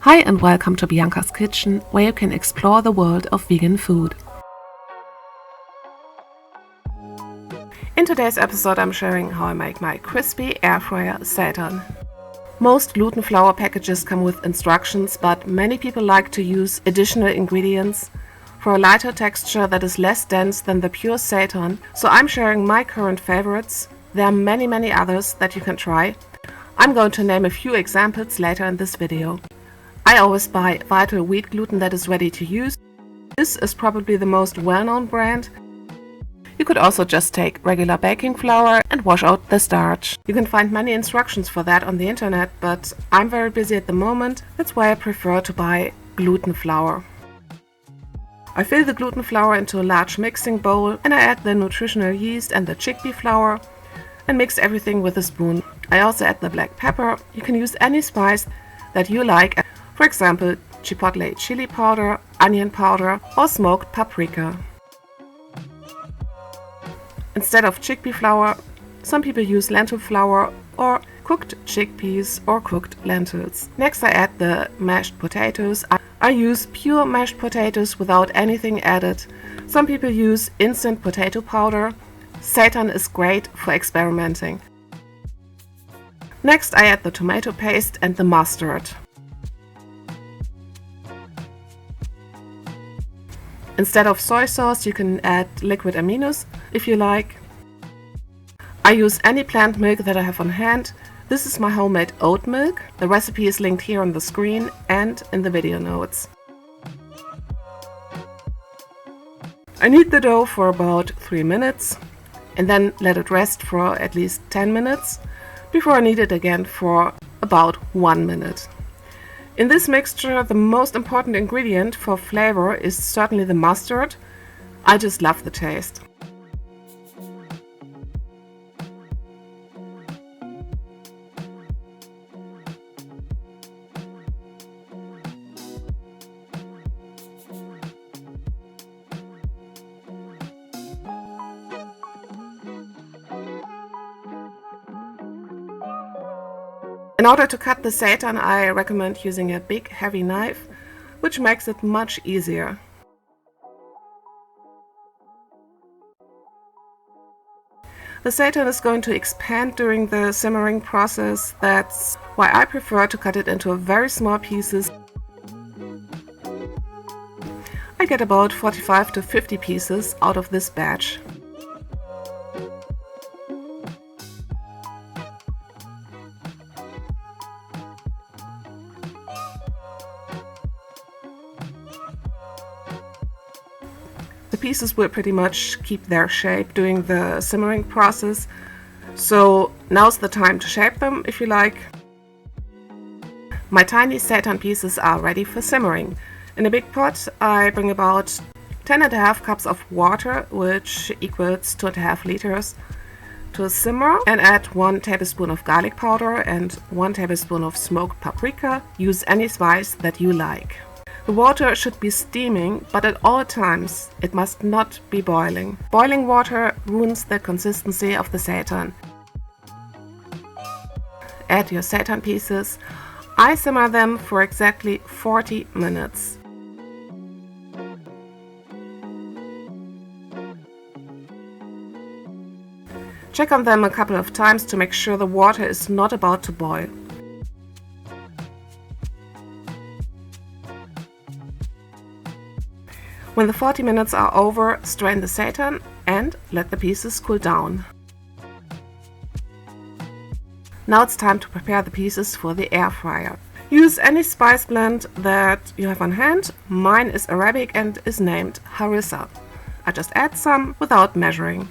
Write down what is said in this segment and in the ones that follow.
Hi and welcome to Bianca's Kitchen, where you can explore the world of vegan food. In today's episode I'm sharing how I make my crispy air fryer SEITAN. Most gluten flour packages come with instructions, but many people like to use additional ingredients for a lighter texture that is less dense than the pure SEITAN, so I'm sharing my current favorites. There are many others that you can try. I'm going to name a few examples later in this video. I always buy Vital wheat gluten that is ready to use. This is probably the most well-known brand. You could also just take regular baking flour and wash out the starch. You can find many instructions for that on the internet, but I'm very busy at the moment. That's why I prefer to buy gluten flour. I fill the gluten flour into a large mixing bowl and I add the nutritional yeast and the chickpea flour and mix everything with a spoon. I also add the black pepper. You can use any spice that you like. For example, chipotle chili powder, onion powder or smoked paprika. Instead of chickpea flour, some people use lentil flour or cooked chickpeas or cooked lentils. Next I add the mashed potatoes. I use pure mashed potatoes without anything added. Some people use instant potato powder. SEITAN is great for experimenting. Next I add the tomato paste and the mustard. Instead of soy sauce, you can add liquid aminos if you like. I use any plant milk that I have on hand. This is my homemade oat milk. The recipe is linked here on the screen and in the video notes. I knead the dough for about 3 minutes and then let it rest for at least 10 minutes before I knead it again for about 1 minute. In this mixture, the most important ingredient for flavor is certainly the mustard. I just love the taste. In order to cut the SEITAN, I recommend using a big heavy knife, which makes it much easier. The SEITAN is going to expand during the simmering process. That's why I prefer to cut it into very small pieces. I get about 45 to 50 pieces out of this batch. The pieces will pretty much keep their shape during the simmering process, so now's the time to shape them if you like. My tiny SEITAN pieces are ready for simmering. In a big pot I bring about 10.5 cups of water, which equals 2.5 liters, to a simmer and add 1 tablespoon of garlic powder and 1 tablespoon of smoked paprika. Use any spice that you like. The water should be steaming, but at all times it must not be boiling. Boiling water ruins the consistency of the SEITAN. Add your SEITAN pieces. I simmer them for exactly 40 minutes. Check on them a couple of times to make sure the water is not about to boil. When the 40 minutes are over, strain the SEITAN and let the pieces cool down. Now it's time to prepare the pieces for the air fryer. Use any spice blend that you have on hand. Mine is Arabic and is named harissa. I just add some without measuring.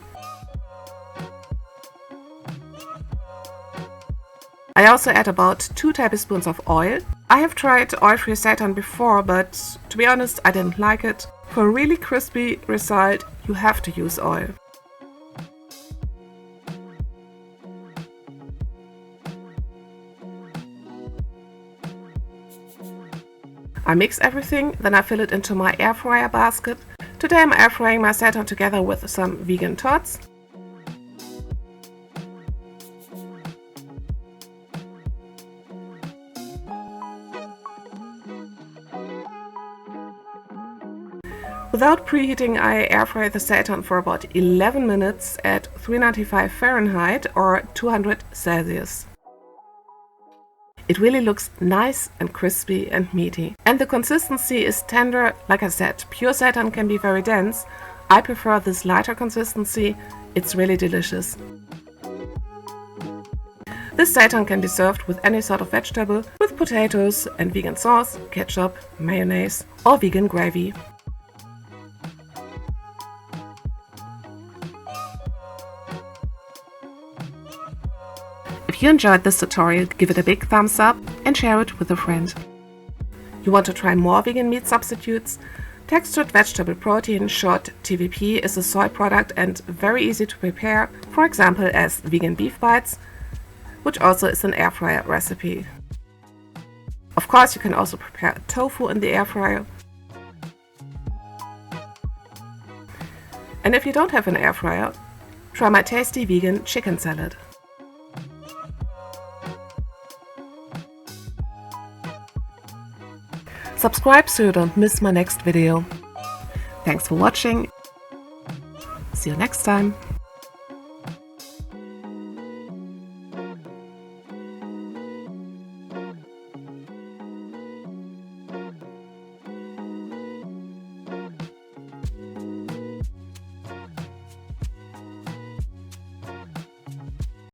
I also add about 2 tablespoons of oil. I have tried oil-free SEITAN before, but to be honest, I didn't like it. For a really crispy result, you have to use oil. I mix everything, then I fill it into my air fryer basket. Today I'm air frying my SEITAN together with some vegan tots. Without preheating, I air fry the seitan for about 11 minutes at 395 Fahrenheit or 200 Celsius. It really looks nice and crispy and meaty. And the consistency is tender. Like I said, pure seitan can be very dense. I prefer this lighter consistency. It's really delicious. This seitan can be served with any sort of vegetable, with potatoes and vegan sauce, ketchup, mayonnaise or vegan gravy. If you enjoyed this tutorial, give it a big thumbs up and share it with a friend. You want to try more vegan meat substitutes? Textured vegetable protein, short TVP, is a soy product and very easy to prepare, for example as vegan beef bites, which also is an air fryer recipe. Of course, you can also prepare tofu in the air fryer. And if you don't have an air fryer, try my tasty vegan chicken salad. Subscribe so you don't miss my next video. Thanks for watching. See you next time.